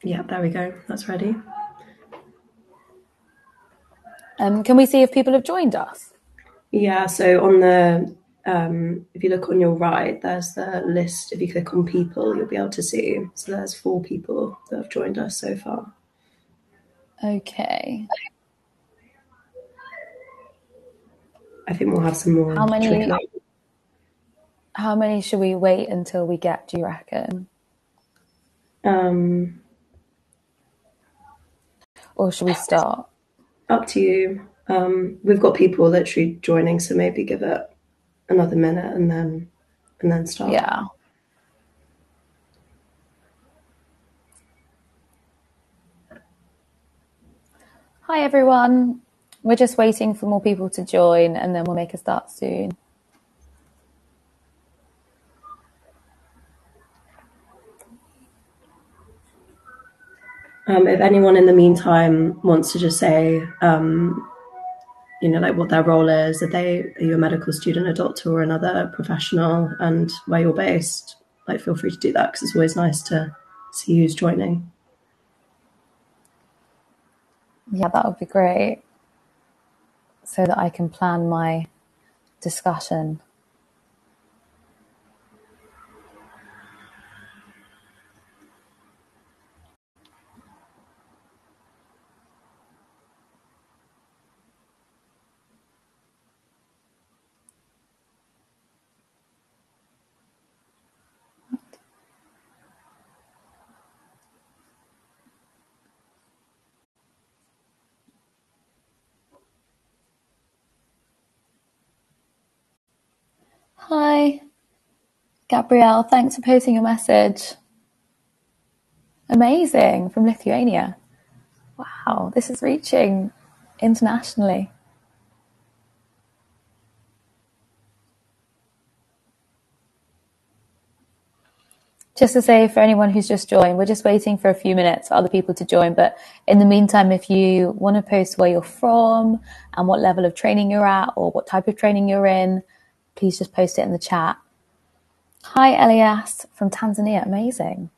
Yeah, there we go. That's ready. Can we see if people have joined us? Yeah, so on the if you look on your right, there's the list. If you click on people, you'll be able to see. So there's 4 people that have joined us so far. Okay. I think we'll have some more trickling. How many should we wait until we get, do you reckon? Or should we start? Up to you. We've got people literally joining, so maybe give it another minute and then start. Yeah. Hi everyone. We're just waiting for more people to join and then we'll make a start soon. If anyone in the meantime wants to just say, like what their role is, are you a medical student, a doctor, or another professional, and where you're based, like feel free to do that because it's always nice to see who's joining. Yeah, that would be great. So that I can plan my discussion. Hi, Gabrielle. Thanks for posting your message. Amazing, from Lithuania. Wow, this is reaching internationally. Just to say, for anyone who's just joined, we're just waiting for a few minutes for other people to join. But in the meantime, if you want to post where you're from and what level of training you're at or what type of training you're in, please just post it in the chat. Hi, Elias from Tanzania. Amazing.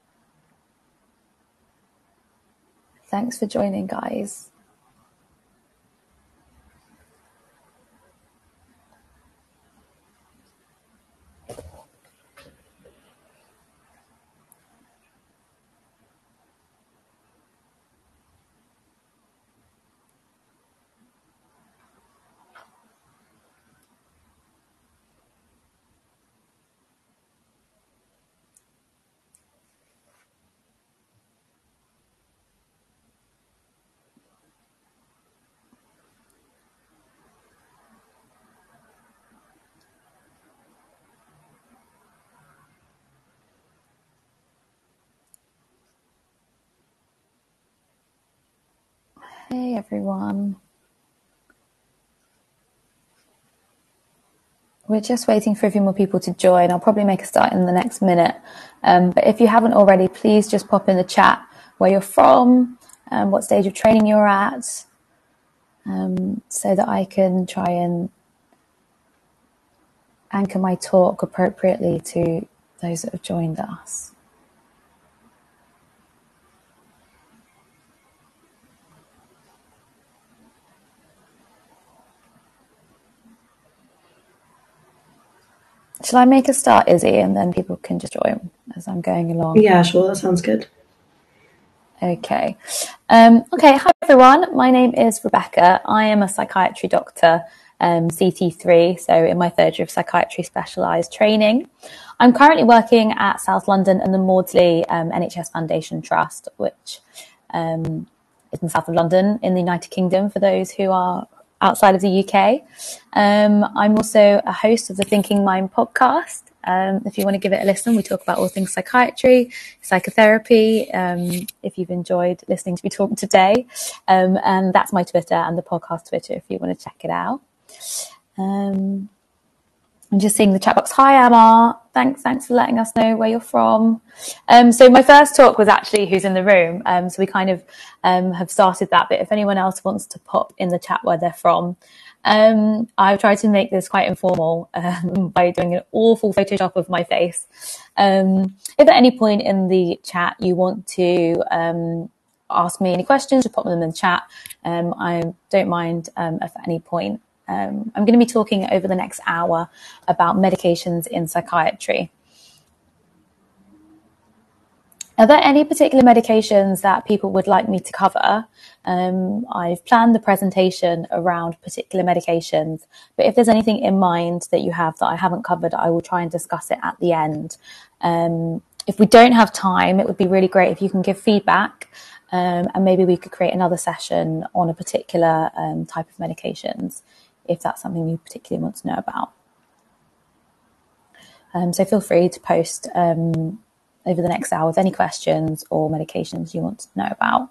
Thanks for joining, guys. Hey, everyone. We're just waiting for a few more people to join. I'll probably make a start in the next minute. But if you haven't already, please just pop in the chat where you're from, what stage of training you're at, so that I can try and anchor my talk appropriately to those that have joined us. Shall I make a start, Izzy, and then people can just join as I'm going along? Yeah, sure. That sounds good. Okay. Hi, everyone. My name is Rebecca. I am a psychiatry doctor, CT3, so in my 3rd year of psychiatry specialised training. I'm currently working at South London and the Maudsley NHS Foundation Trust, which is in the south of London in the United Kingdom for those who are outside of the UK. I'm also a host of the Thinking Mind podcast. If you want to give it a listen, we talk about all things psychiatry, psychotherapy, if you've enjoyed listening to me talk today. And that's my Twitter and the podcast Twitter if you want to check it out. I'm just seeing the chat box. Hi, Emma. Thanks for letting us know where you're from. So my first talk was actually who's in the room. So we kind of have started that. But if anyone else wants to pop in the chat where they're from, I've tried to make this quite informal by doing an awful Photoshop of my face. If at any point in the chat you want to ask me any questions, just pop them in the chat. I don't mind if at any point. I'm going to be talking over the next hour about medications in psychiatry. Are there any particular medications that people would like me to cover? I've planned the presentation around particular medications, but if there's anything in mind that you have that I haven't covered, I will try and discuss it at the end. If we don't have time, it would be really great if you can give feedback, and maybe we could create another session on a particular type of medications, if that's something you particularly want to know about. So feel free to post over the next hour with any questions or medications you want to know about.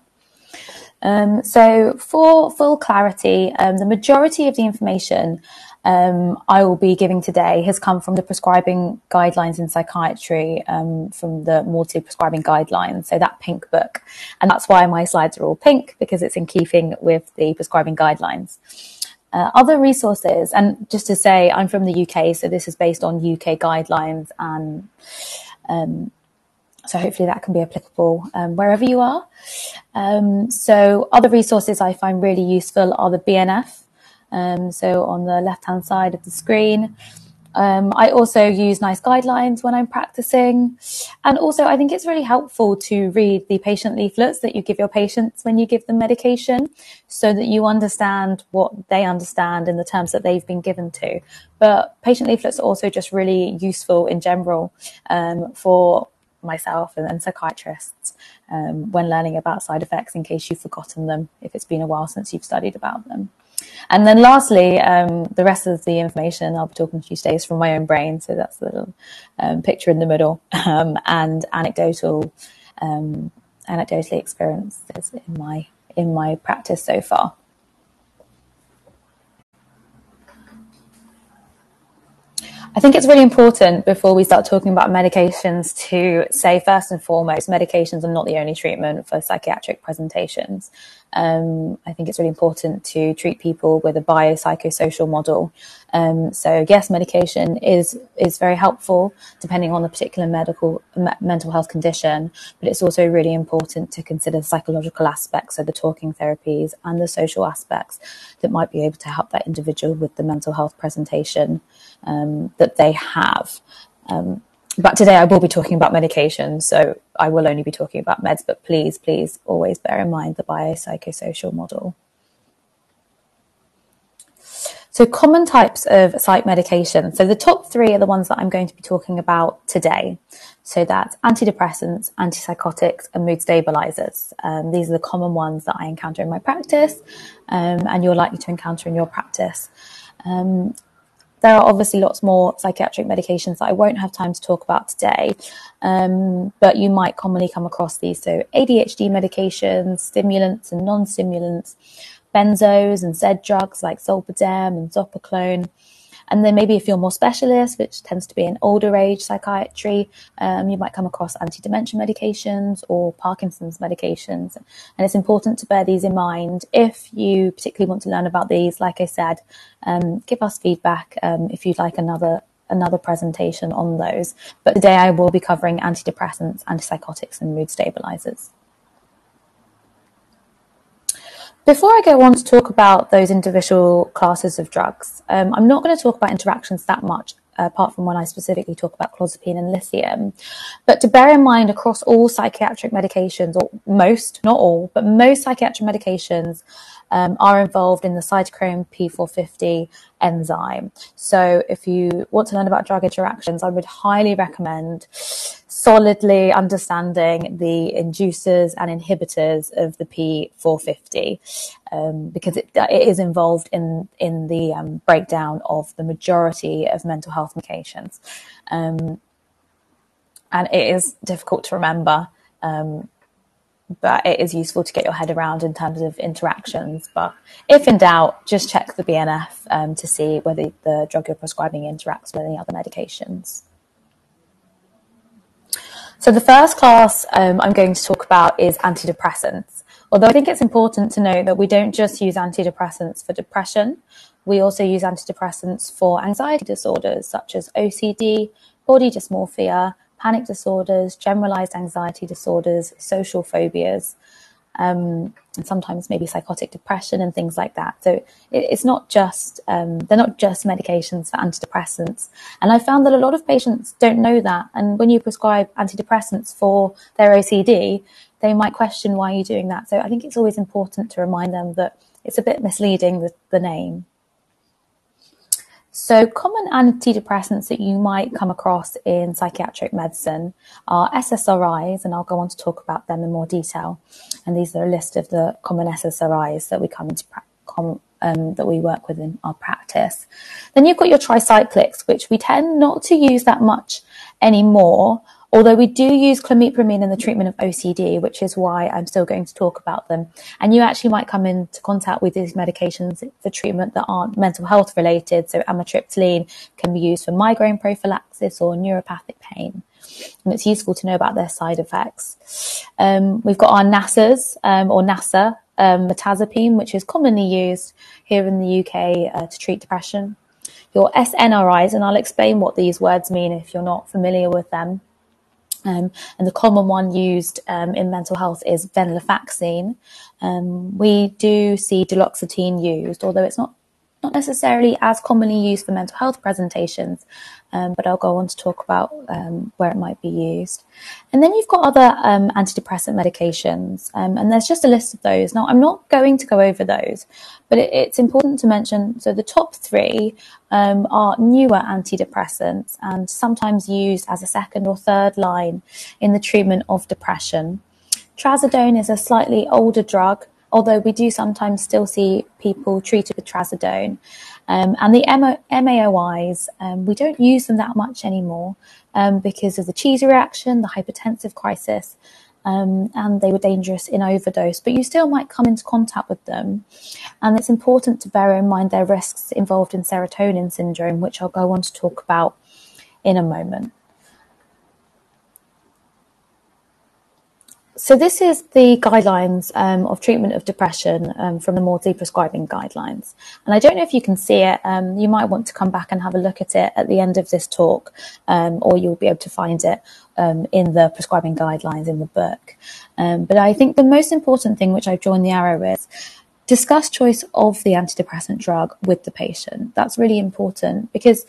So for full clarity, the majority of the information I will be giving today has come from the prescribing guidelines in psychiatry, from the Maudsley prescribing guidelines, so that pink book. And that's why my slides are all pink, because it's in keeping with the prescribing guidelines. Other resources, and just to say, I'm from the UK, so this is based on UK guidelines, and so hopefully that can be applicable wherever you are. So other resources I find really useful are the BNF. So on the left-hand side of the screen. I also use NICE guidelines when I'm practicing. And also I think it's really helpful to read the patient leaflets that you give your patients when you give them medication, so that you understand what they understand in the terms that they've been given to. But patient leaflets are also just really useful in general for myself and psychiatrists when learning about side effects, in case you've forgotten them, if it's been a while since you've studied about them. And then lastly, the rest of the information I'll be talking to you today is from my own brain. So that's the little picture in the middle, and anecdotally experiences in my practice so far. I think it's really important, before we start talking about medications, to say first and foremost, medications are not the only treatment for psychiatric presentations. I think it's really important to treat people with a biopsychosocial model. So yes, medication is very helpful depending on the particular mental health condition, but it's also really important to consider the psychological aspects, so the talking therapies and the social aspects that might be able to help that individual with the mental health presentation that they have. But today I will be talking about medication, so I will only be talking about meds, but please always bear in mind the biopsychosocial model. So common types of psych medication. So the top three are the ones that I'm going to be talking about today. So that's antidepressants, antipsychotics, and mood stabilizers. These are the common ones that I encounter in my practice, and you're likely to encounter in your practice. There are obviously lots more psychiatric medications that I won't have time to talk about today, but you might commonly come across these. So ADHD medications, stimulants and non-stimulants, benzos and Z drugs like zolpidem and zopiclone. And then maybe if you're more specialist, which tends to be in older age psychiatry, you might come across anti-dementia medications or Parkinson's medications. And it's important to bear these in mind. If you particularly want to learn about these, like I said, give us feedback if you'd like another presentation on those. But today I will be covering antidepressants, antipsychotics, and mood stabilizers. Before I go on to talk about those individual classes of drugs, I'm not going to talk about interactions that much, apart from when I specifically talk about clozapine and lithium. But to bear in mind, across all psychiatric medications, or most, not all, but most psychiatric medications are involved in the cytochrome P450 enzyme. So if you want to learn about drug interactions, I would highly recommend solidly understanding the inducers and inhibitors of the P450, because it is involved in the breakdown of the majority of mental health medications. And it is difficult to remember, but it is useful to get your head around in terms of interactions. But if in doubt, just check the BNF to see whether the drug you're prescribing interacts with any other medications. So the first class I'm going to talk about is antidepressants. Although I think it's important to note that we don't just use antidepressants for depression. We also use antidepressants for anxiety disorders such as OCD, body dysmorphia, panic disorders, generalized anxiety disorders, social phobias, and sometimes maybe psychotic depression and things like that. So it's not just, they're not just medications for antidepressants. And I found that a lot of patients don't know that. And when you prescribe antidepressants for their OCD, they might question why you're doing that. So I think it's always important to remind them that it's a bit misleading with the name. So common antidepressants that you might come across in psychiatric medicine are SSRIs, and I'll go on to talk about them in more detail. And these are a list of the common SSRIs that we that we work with in our practice. Then you've got your tricyclics, which we tend not to use that much anymore, although we do use clomipramine in the treatment of OCD, which is why I'm still going to talk about them. And you actually might come into contact with these medications for treatment that aren't mental health related. So amitriptyline can be used for migraine prophylaxis or neuropathic pain. And it's useful to know about their side effects. We've got our NASAs or NASA, mirtazapine, which is commonly used here in the UK to treat depression. Your SNRIs, and I'll explain what these words mean if you're not familiar with them. And the common one used in mental health is venlafaxine. We do see duloxetine used, although it's not necessarily as commonly used for mental health presentations, but I'll go on to talk about where it might be used. And then you've got other antidepressant medications, and there's just a list of those. Now, I'm not going to go over those, but it's important to mention, so the top three are newer antidepressants and sometimes used as a second or third line in the treatment of depression. Trazodone is a slightly older drug, although we do sometimes still see people treated with trazodone. And the MAOIs, we don't use them that much anymore because of the cheese reaction, the hypertensive crisis, and they were dangerous in overdose. But you still might come into contact with them. And it's important to bear in mind their risks involved in serotonin syndrome, which I'll go on to talk about in a moment. So this is the guidelines of treatment of depression from the Maudsley prescribing guidelines. And I don't know if you can see it. You might want to come back and have a look at it at the end of this talk, or you'll be able to find it in the prescribing guidelines in the book. But I think the most important thing, which I've drawn the arrow is, discuss choice of the antidepressant drug with the patient. That's really important because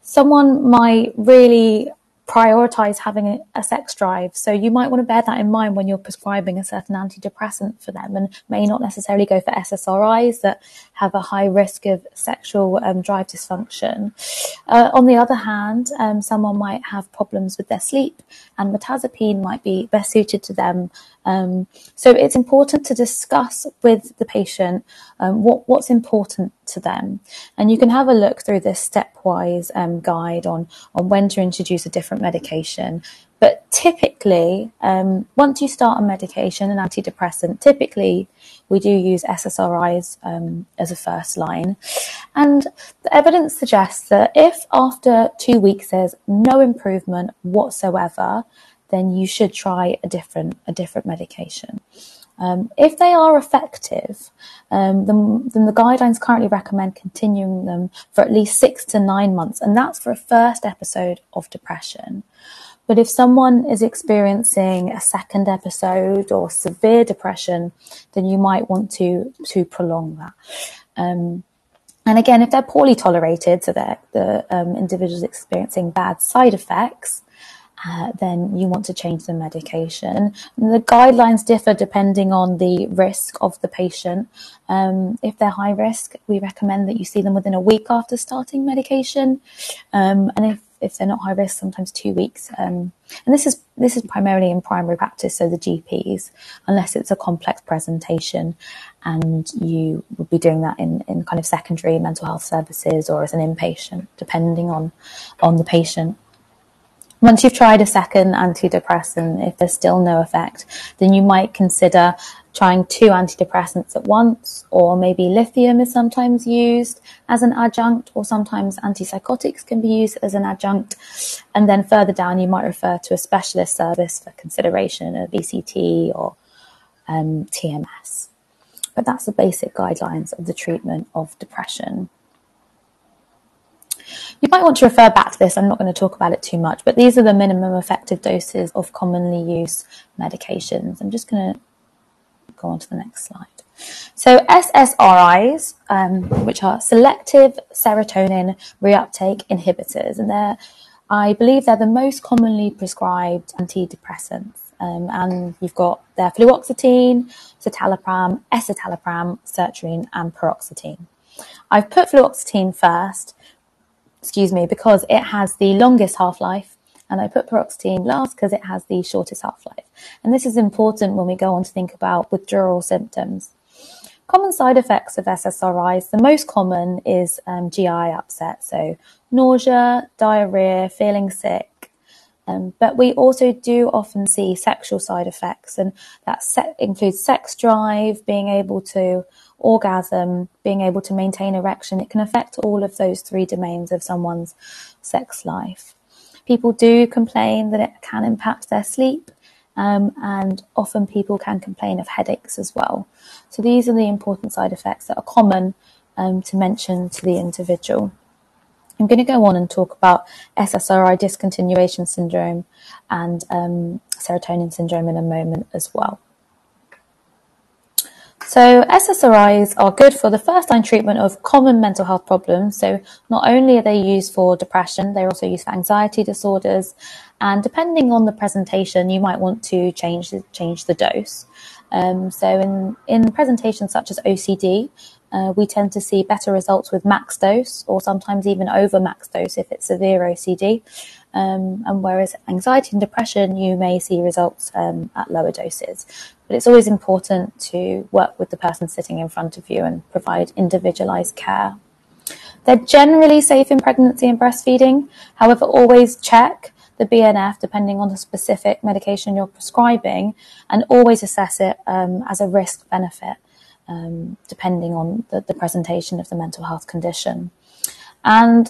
someone might really prioritize having a sex drive. So you might want to bear that in mind when you're prescribing a certain antidepressant for them, and may not necessarily go for SSRIs that have a high risk of sexual drive dysfunction. On the other hand, someone might have problems with their sleep, and mirtazapine might be best suited to them. So it's important to discuss with the patient what's important to them. And you can have a look through this stepwise guide on when to introduce a different medication. But typically, once you start a medication, an antidepressant, typically we do use SSRIs as a first line. And the evidence suggests that if after 2 weeks there's no improvement whatsoever, then you should try a different medication. If they are effective, then the guidelines currently recommend continuing them for at least 6 to 9 months, and that's for a first episode of depression. But if someone is experiencing a second episode or severe depression, then you might want to prolong that. And again, if they're poorly tolerated, so that the individual is experiencing bad side effects, then you want to change the medication. And the guidelines differ depending on the risk of the patient. If they're high risk, we recommend that you see them within a week after starting medication. And if they're not high risk, sometimes 2 weeks. And this is primarily in primary practice, so the GPs, unless it's a complex presentation, and you would be doing that in kind of secondary mental health services or as an inpatient, depending on the patient. Once you've tried a second antidepressant, if there's still no effect, then you might consider trying 2 antidepressants at once, or maybe lithium is sometimes used as an adjunct, or sometimes antipsychotics can be used as an adjunct. And then further down, you might refer to a specialist service for consideration of ECT or TMS. But that's the basic guidelines of the treatment of depression. You might want to refer back to this. I'm not going to talk about it too much, but these are the minimum effective doses of commonly used medications. I'm just going to go on to the next slide. So SSRIs, which are selective serotonin reuptake inhibitors, and I believe they're the most commonly prescribed antidepressants. And you've got their fluoxetine, citalopram, escitalopram, sertraline, and paroxetine. I've put fluoxetine first, because it has the longest half-life, and I put paroxetine last because it has the shortest half-life. And this is important when we go on to think about withdrawal symptoms. Common side effects of SSRIs, the most common is GI upset, so nausea, diarrhea, feeling sick. But we also do often see sexual side effects, and that includes sex drive, being able to orgasm, being able to maintain erection. It can affect all of those three domains of someone's sex life. People do complain that it can impact their sleep, and often people can complain of headaches as well. So these are the important side effects that are common to mention to the individual. I'm going to go on and talk about SSRI discontinuation syndrome and serotonin syndrome in a moment as well. So SSRIs are good for the first-line treatment of common mental health problems. So not only are they used for depression, they're also used for anxiety disorders. And depending on the presentation, you might want to change the dose. So in presentations such as OCD, we tend to see better results with max dose, or sometimes even over max dose if it's severe OCD. And whereas anxiety and depression, you may see results at lower doses. But it's always important to work with the person sitting in front of you and provide individualized care. They're generally safe in pregnancy and breastfeeding. However, always check the BNF depending on the specific medication you're prescribing, and always assess it as a risk benefit depending on the presentation of the mental health condition. And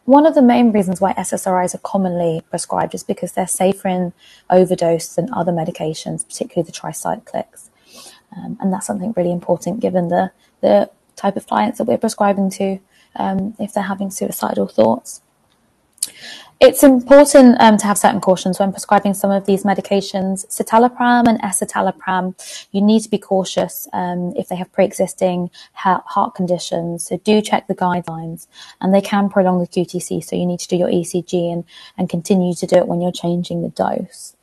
one of the main reasons why SSRIs are commonly prescribed is because they're safer in overdose than other medications, particularly the tricyclics. And that's something really important given the type of clients that we're prescribing to if they're having suicidal thoughts. It's important to have certain cautions when prescribing some of these medications. Citalopram and escitalopram, you need to be cautious if they have pre-existing heart conditions. So do check the guidelines, and they can prolong the QTC. So you need to do your ECG and continue to do it when you're changing the dose.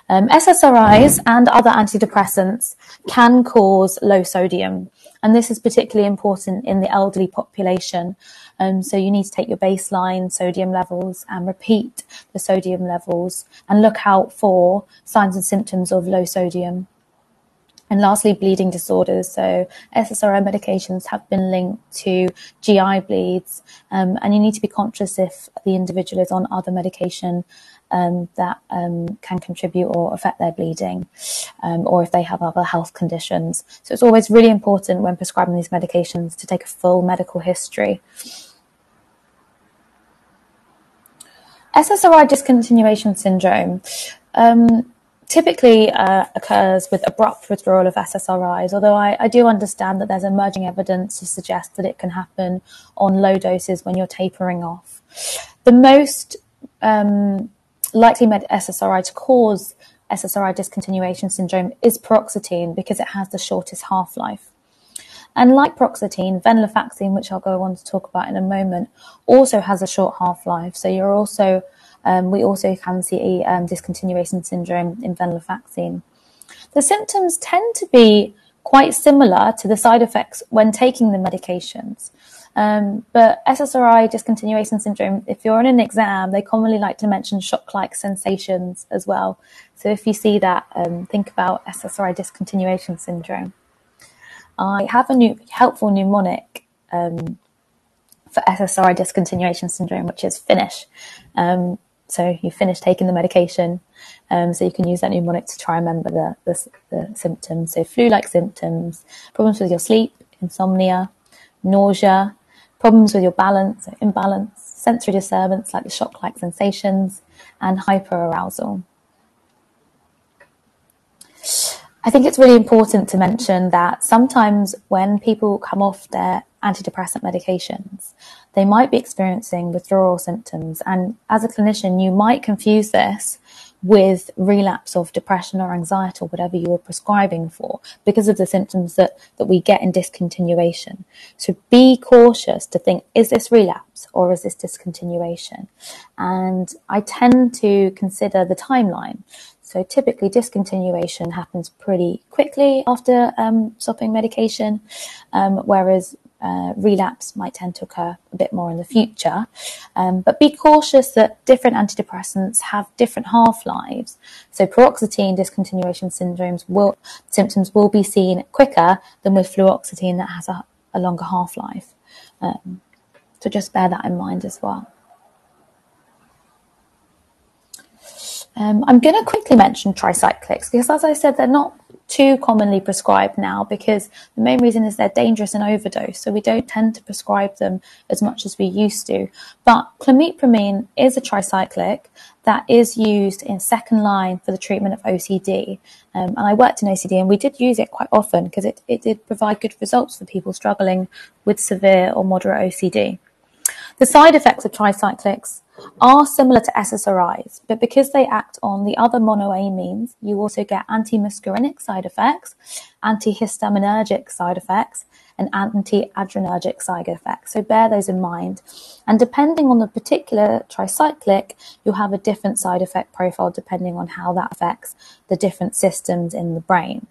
SSRIs and other antidepressants can cause low sodium, and this is particularly important in the elderly population. So you need to take your baseline sodium levels and repeat the sodium levels and look out for signs and symptoms of low sodium. And lastly, bleeding disorders. So SSRI medications have been linked to GI bleeds, and you need to be conscious if the individual is on other medication that can contribute or affect their bleeding, or if they have other health conditions. So it's always really important when prescribing these medications to take a full medical history. SSRI discontinuation syndrome typically occurs with abrupt withdrawal of SSRIs, although I do understand that there's emerging evidence to suggest that it can happen on low doses when you're tapering off. The most likely SSRI to cause SSRI discontinuation syndrome is paroxetine because it has the shortest half-life. And like paroxetine, venlafaxine, which I'll go on to talk about in a moment, also has a short half-life. So we also can see discontinuation syndrome in venlafaxine. The symptoms tend to be quite similar to the side effects when taking the medications. But SSRI discontinuation syndrome, if you're in an exam, they commonly like to mention shock-like sensations as well. So if you see that, think about SSRI discontinuation syndrome. I have a new helpful mnemonic for SSRI discontinuation syndrome, which is FINISH. So you finish taking the medication, so you can use that mnemonic to try and remember the symptoms. So flu-like symptoms, problems with your sleep, insomnia, nausea, problems with your balance, so imbalance, sensory disturbance like the shock-like sensations, and hyperarousal. I think it's really important to mention that sometimes when people come off their antidepressant medications, they might be experiencing withdrawal symptoms. And as a clinician, you might confuse this with relapse of depression or anxiety or whatever you were prescribing for, because of the symptoms that we get in discontinuation. So be cautious to think, is this relapse or is this discontinuation? And I tend to consider the timeline. So typically discontinuation happens pretty quickly after stopping medication, whereas relapse might tend to occur a bit more in the future. But be cautious that different antidepressants have different half-lives. So paroxetine discontinuation symptoms will be seen quicker than with fluoxetine that has a longer half-life. So just bear that in mind as well. I'm going to quickly mention tricyclics because, as I said, they're not too commonly prescribed now because the main reason is they're dangerous in overdose. So we don't tend to prescribe them as much as we used to. But clomipramine is a tricyclic that is used in second line for the treatment of OCD. And I worked in OCD and we did use it quite often because it did provide good results for people struggling with severe or moderate OCD. The side effects of tricyclics are similar to SSRIs, but because they act on the other monoamines, you also get antimuscarinic side effects, antihistaminergic side effects, and anti-adrenergic side effects. So bear those in mind. And depending on the particular tricyclic, you'll have a different side effect profile depending on how that affects the different systems in the brain.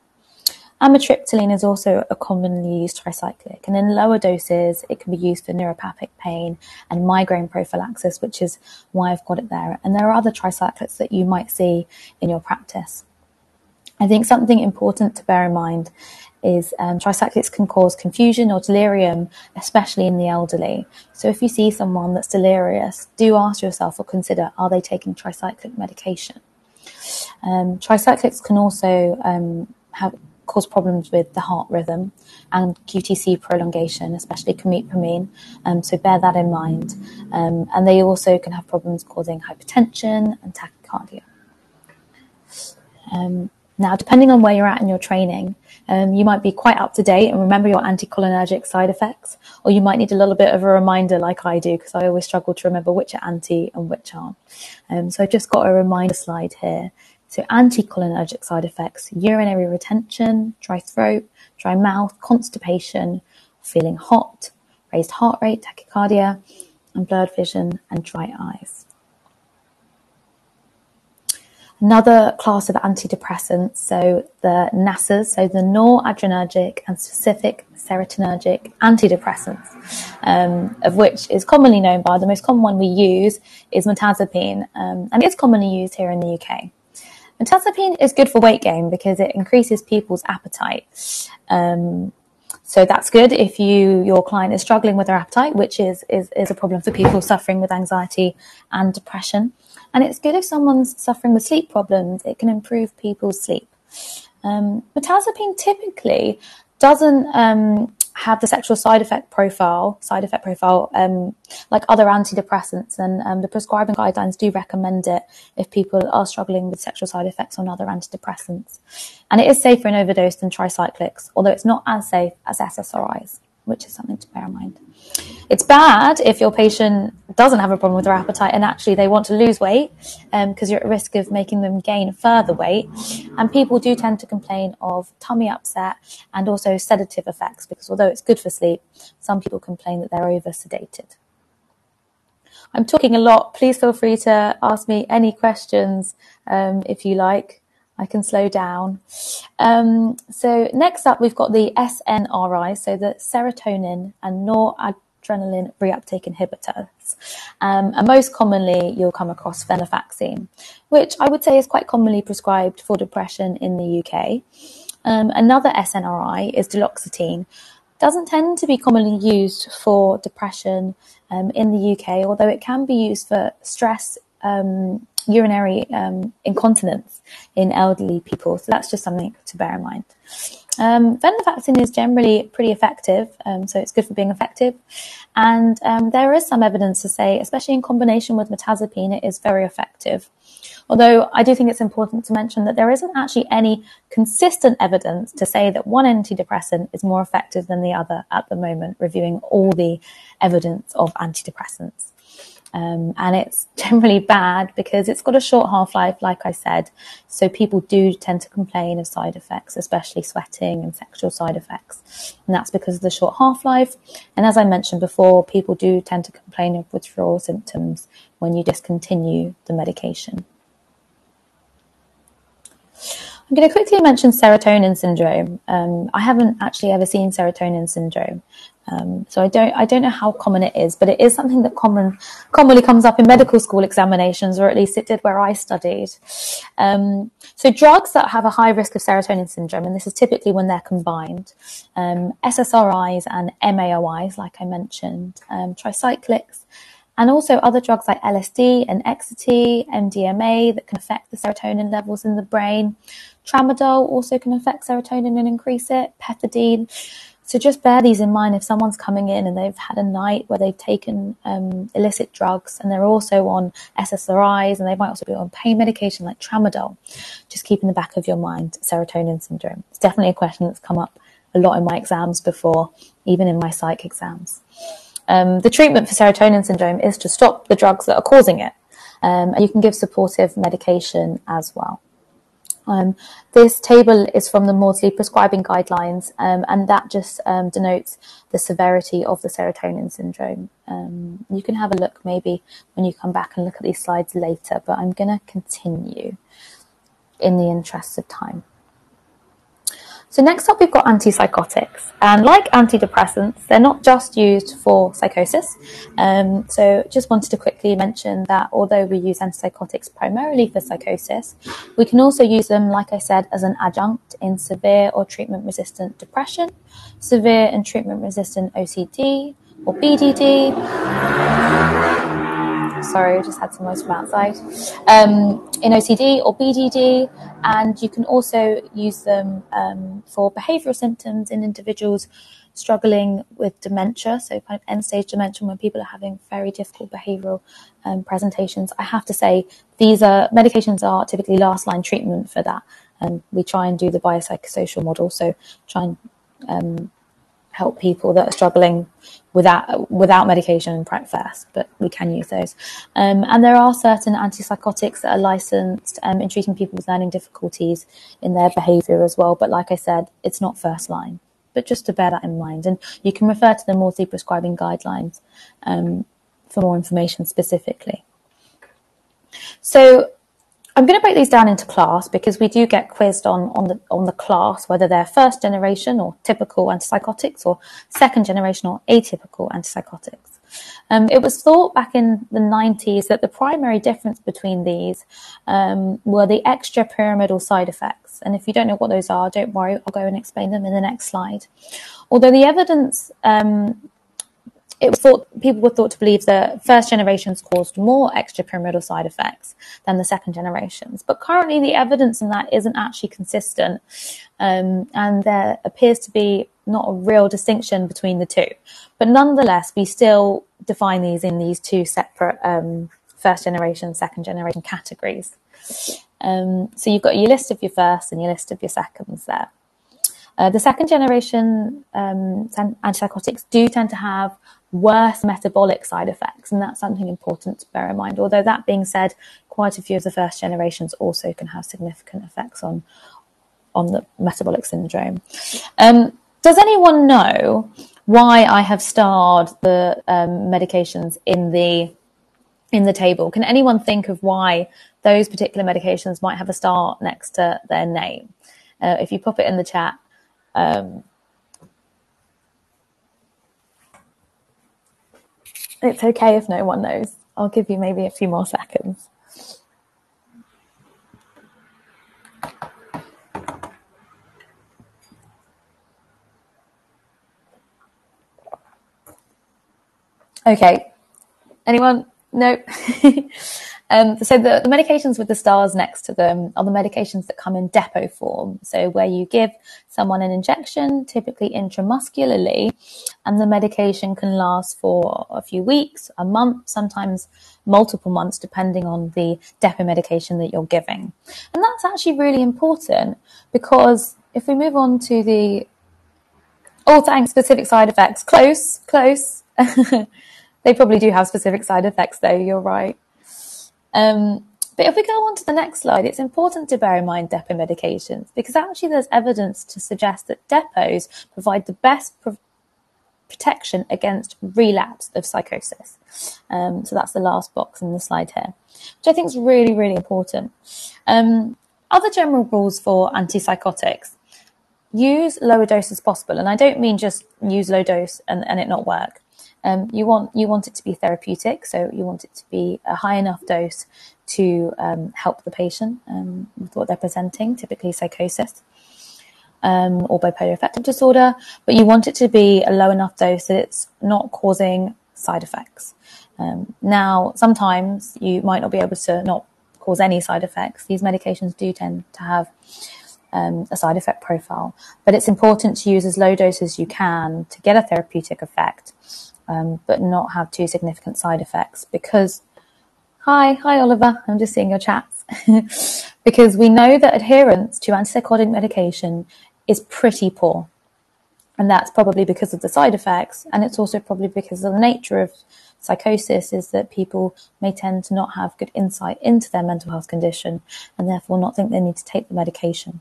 Amitriptyline is also a commonly used tricyclic, and in lower doses, it can be used for neuropathic pain and migraine prophylaxis, which is why I've got it there. And there are other tricyclics that you might see in your practice. I think something important to bear in mind is tricyclics can cause confusion or delirium, especially in the elderly. So if you see someone that's delirious, do ask yourself or consider, are they taking tricyclic medication? Tricyclics can also cause problems with the heart rhythm and QTC prolongation, especially clomipramine. So bear that in mind. And they also can have problems causing hypertension and tachycardia. Now, depending on where you're at in your training, you might be quite up to date and remember your anticholinergic side effects, or you might need a little bit of a reminder like I do, because I always struggle to remember which are anti and which aren't. So I've just got a reminder slide here. So anticholinergic side effects: urinary retention, dry throat, dry mouth, constipation, feeling hot, raised heart rate, tachycardia, and blurred vision and dry eyes. Another class of antidepressants, so the NASAs, so the noradrenergic and specific serotonergic antidepressants, of which is commonly known by, the most common one we use is mirtazapine, and it's commonly used here in the UK. Mirtazapine is good for weight gain because it increases people's appetite. So that's good if your client is struggling with their appetite, which is a problem for people suffering with anxiety and depression. And it's good if someone's suffering with sleep problems. It can improve people's sleep. Mirtazapine typically doesn't have the sexual side effect profile like other antidepressants, and the prescribing guidelines do recommend it if people are struggling with sexual side effects on other antidepressants. And it is safer in overdose than tricyclics, although it's not as safe as SSRIs, which is something to bear in mind. It's bad if your patient doesn't have a problem with their appetite and actually they want to lose weight, because you're at risk of making them gain further weight. And people do tend to complain of tummy upset and also sedative effects, because although it's good for sleep, some people complain that they're over sedated. I'm talking a lot. Please feel free to ask me any questions if you like. I can slow down. So next up, we've got the SNRI, so the serotonin and noradrenaline reuptake inhibitors. And most commonly, you'll come across venlafaxine, which I would say is quite commonly prescribed for depression in the UK. Another SNRI is duloxetine. Doesn't tend to be commonly used for depression in the UK, although it can be used for stress, urinary incontinence in elderly people. So that's just something to bear in mind. Venlafaxine is generally pretty effective, so it's good for being effective. And there is some evidence to say, especially in combination with mirtazapine, it is very effective. Although I do think it's important to mention that there isn't actually any consistent evidence to say that one antidepressant is more effective than the other at the moment, reviewing all the evidence of antidepressants. And it's generally bad because it's got a short half-life, like I said. So people do tend to complain of side effects, especially sweating and sexual side effects. And that's because of the short half-life. And as I mentioned before, people do tend to complain of withdrawal symptoms when you discontinue the medication. I'm going to quickly mention serotonin syndrome. I haven't actually ever seen serotonin syndrome. So I don't know how common it is, but it is something that commonly comes up in medical school examinations, or at least it did where I studied. So drugs that have a high risk of serotonin syndrome, and this is typically when they're combined, SSRIs and MAOIs, like I mentioned, tricyclics, and also other drugs like LSD and ecstasy, MDMA, that can affect the serotonin levels in the brain. Tramadol also can affect serotonin and increase it, pethidine. So just bear these in mind if someone's coming in and they've had a night where they've taken illicit drugs and they're also on SSRIs and they might also be on pain medication like tramadol. Just keep in the back of your mind serotonin syndrome. It's definitely a question that's come up a lot in my exams before, even in my psych exams. The treatment for serotonin syndrome is to stop the drugs that are causing it. And you can give supportive medication as well. This table is from the Maudsley prescribing guidelines, and that just denotes the severity of the serotonin syndrome. You can have a look maybe when you come back and look at these slides later, but I'm going to continue in the interest of time. So next up, we've got antipsychotics. And like antidepressants, they're not just used for psychosis. So just wanted to quickly mention that although we use antipsychotics primarily for psychosis, we can also use them, like I said, as an adjunct in severe or treatment-resistant depression, severe and treatment-resistant OCD or BDD. Sorry, I just had some noise from outside. In OCD or BDD, and you can also use them for behavioural symptoms in individuals struggling with dementia, so kind of end-stage dementia when people are having very difficult behavioural presentations. I have to say, these medications are typically last-line treatment for that, and we try and do the biopsychosocial model, so try and help people that are struggling without medication first, but we can use those. And there are certain antipsychotics that are licensed in treating people with learning difficulties in their behaviour as well. But like I said, it's not first line, but just to bear that in mind. And you can refer to the Maudsley prescribing guidelines for more information specifically. So I'm going to break these down into class because we do get quizzed on the class, whether they're first generation or typical antipsychotics or second generation or atypical antipsychotics. It was thought back in the 90s that the primary difference between these were the extrapyramidal side effects. And if you don't know what those are, don't worry, I'll go and explain them in the next slide. Although the evidence people were thought to believe that first generations caused more extrapyramidal side effects than the second generations. But currently the evidence in that isn't actually consistent. And there appears to be not a real distinction between the two. But nonetheless, we still define these in these two separate first generation, second generation categories. So you've got your list of your first and your list of your seconds there. The second generation antipsychotics do tend to have worse metabolic side effects, and that's something important to bear in mind. Although that being said, quite a few of the first generations also can have significant effects on the metabolic syndrome. Does anyone know why I have starred the medications in the table? Can anyone think of why those particular medications might have a star next to their name? If you pop it in the chat. It's okay if no one knows. I'll give you maybe a few more seconds. Okay. Anyone? No. So the medications with the stars next to them are the medications that come in depot form. So where you give someone an injection, typically intramuscularly, and the medication can last for a few weeks, a month, sometimes multiple months, depending on the depot medication that you're giving. And that's actually really important, because if we move on to the specific side effects, close. They probably do have specific side effects though, you're right. But if we go on to the next slide, it's important to bear in mind depot medications, because actually there's evidence to suggest that depots provide the best protection against relapse of psychosis. So that's the last box in the slide here, which I think is really, really important. Other general rules for antipsychotics: use lower dose as possible. And I don't mean just use low dose and it not work. You want it to be therapeutic, so you want it to be a high enough dose to help the patient with what they're presenting, typically psychosis or bipolar affective disorder, but you want it to be a low enough dose that it's not causing side effects. Now, sometimes you might not be able to not cause any side effects. These medications do tend to have a side effect profile, but it's important to use as low dose as you can to get a therapeutic effect, but not have too significant side effects. Because, hi Oliver, I'm just seeing your chats. Because we know that adherence to antipsychotic medication is pretty poor. And that's probably because of the side effects. And it's also probably because of the nature of psychosis, is that people may tend to not have good insight into their mental health condition and therefore not think they need to take the medication.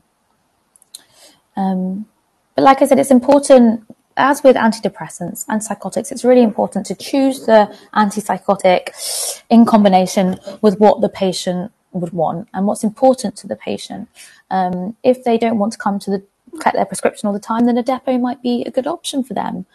But like I said, it's important, as with antidepressants and psychotics, it's really important to choose the antipsychotic in combination with what the patient would want and what's important to the patient. If they don't want to come to collect their prescription all the time, then a depot might be a good option for them.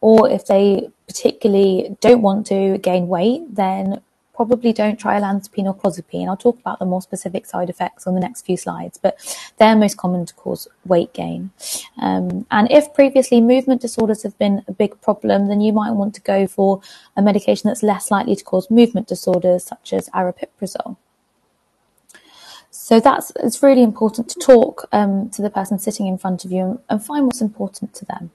Or if they particularly don't want to gain weight, then probably don't try olanzapine or clozapine. I'll talk about the more specific side effects on the next few slides, but they're most common to cause weight gain. And if previously movement disorders have been a big problem, then you might want to go for a medication that's less likely to cause movement disorders, such as aripiprazole. So it's really important to talk to the person sitting in front of you and find what's important to them.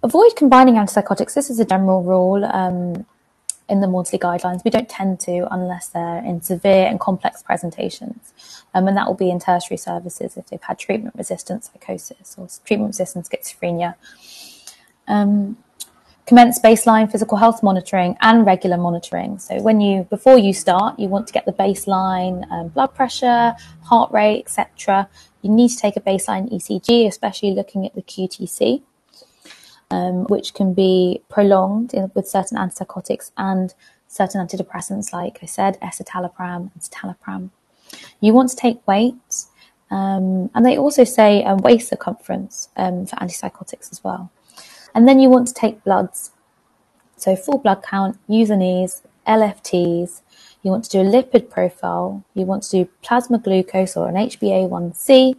Avoid combining antipsychotics. This is a general rule in the Maudsley guidelines. We don't tend to unless they're in severe and complex presentations. And that will be in tertiary services if they've had treatment-resistant psychosis or treatment-resistant schizophrenia. Commence baseline physical health monitoring and regular monitoring. So before you start, you want to get the baseline blood pressure, heart rate, etc. You need to take a baseline ECG, especially looking at the QTC, which can be prolonged with certain antipsychotics and certain antidepressants, like I said, escitalopram and citalopram. You want to take weight, and they also say waist circumference for antipsychotics as well. And then you want to take bloods, so full blood count, USANEs, LFTs. You want to do a lipid profile. You want to do plasma glucose or an HbA1c.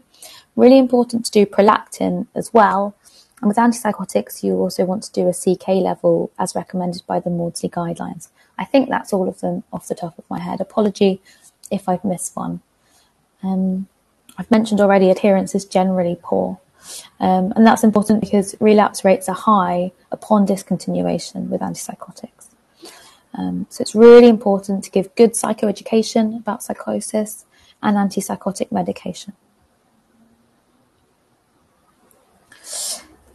Really important to do prolactin as well. And with antipsychotics, you also want to do a CK level as recommended by the Maudsley guidelines. I think that's all of them off the top of my head. Apology if I've missed one. I've mentioned already adherence is generally poor. And that's important because relapse rates are high upon discontinuation with antipsychotics. So it's really important to give good psychoeducation about psychosis and antipsychotic medication.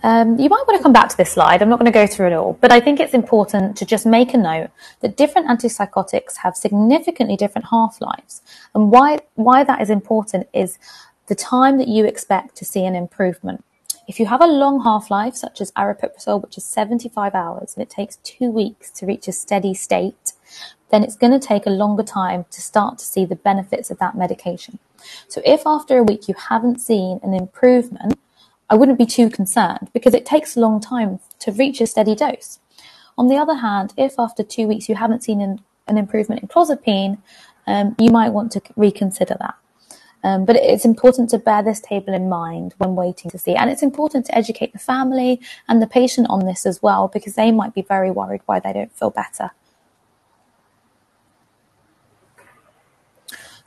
You might want to come back to this slide. I'm not going to go through it all, but I think it's important to just make a note that different antipsychotics have significantly different half-lives. And why that is important is the time that you expect to see an improvement. If you have a long half-life, such as aripiprazole, which is 75 hours, and it takes 2 weeks to reach a steady state, then it's going to take a longer time to start to see the benefits of that medication. So if after a week you haven't seen an improvement, I wouldn't be too concerned because it takes a long time to reach a steady dose. On the other hand, if after 2 weeks you haven't seen an improvement in clozapine, you might want to reconsider that. But it's important to bear this table in mind when waiting to see. And it's important to educate the family and the patient on this as well, because they might be very worried why they don't feel better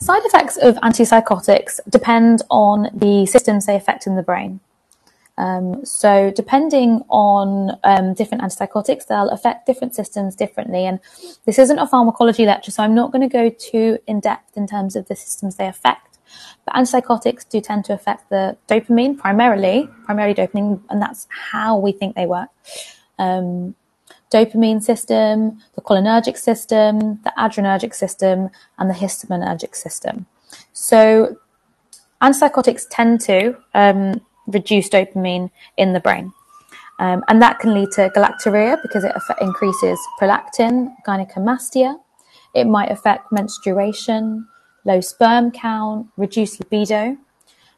Side effects of antipsychotics depend on the systems they affect in the brain. So depending on different antipsychotics, they'll affect different systems differently. And this isn't a pharmacology lecture, so I'm not going to go too in depth in terms of the systems they affect. But antipsychotics do tend to affect the dopamine, primarily dopamine, and that's how we think they work. Dopamine system, the cholinergic system, the adrenergic system, and the histaminergic system. So antipsychotics tend to reduce dopamine in the brain. And that can lead to galactorrhea because it increases prolactin, gynecomastia. It might affect menstruation, low sperm count, reduced libido.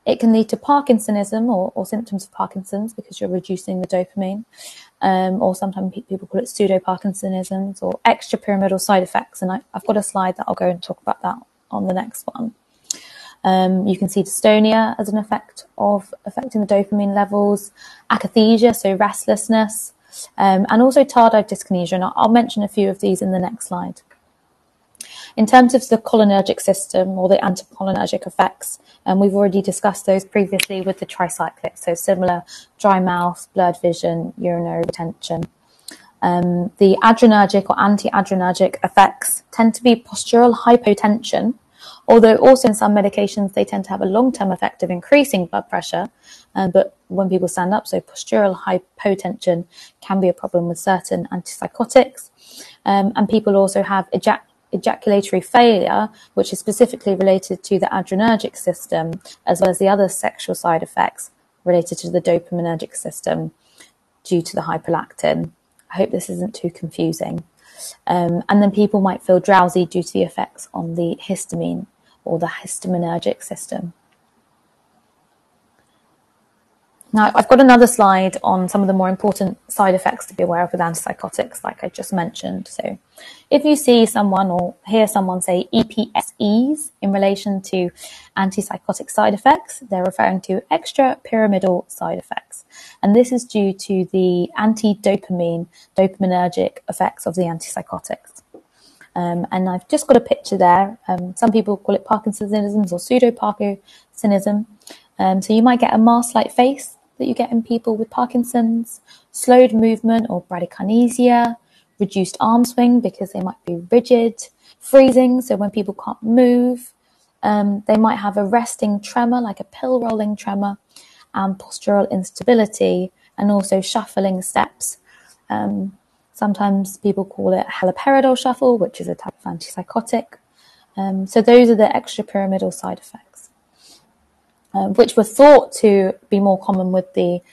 It can lead to Parkinsonism or symptoms of Parkinson's because you're reducing the dopamine. Or sometimes people call it pseudo-Parkinsonisms or extrapyramidal side effects. And I've got a slide that I'll go and talk about that on the next one. You can see dystonia as an effect of affecting the dopamine levels, akathisia, so restlessness, and also tardive dyskinesia. And I'll mention a few of these in the next slide. In terms of the cholinergic system or the anticholinergic effects, we've already discussed those previously with the tricyclics, so similar dry mouth, blurred vision, urinary retention. The adrenergic or anti-adrenergic effects tend to be postural hypotension, although also in some medications they tend to have a long-term effect of increasing blood pressure, but when people stand up, so postural hypotension can be a problem with certain antipsychotics, and people also have ejaculatory failure, which is specifically related to the adrenergic system, as well as the other sexual side effects related to the dopaminergic system due to the high prolactin. I hope this isn't too confusing. And then people might feel drowsy due to the effects on the histamine or the histaminergic system. Now, I've got another slide on some of the more important side effects to be aware of with antipsychotics, like I just mentioned. So if you see someone or hear someone say EPSEs in relation to antipsychotic side effects, they're referring to extrapyramidal side effects. And this is due to the dopaminergic effects of the antipsychotics. And I've just got a picture there. Some people call it Parkinsonism or pseudo-Parkinsonism. So you might get a mask-like face that you get in people with Parkinson's, slowed movement or bradykinesia, reduced arm swing because they might be rigid, freezing, so when people can't move, they might have a resting tremor, like a pill rolling tremor, and postural instability, and also shuffling steps. Sometimes people call it haloperidol shuffle, which is a type of antipsychotic. So those are the extrapyramidal side effects, which were thought to be more common with the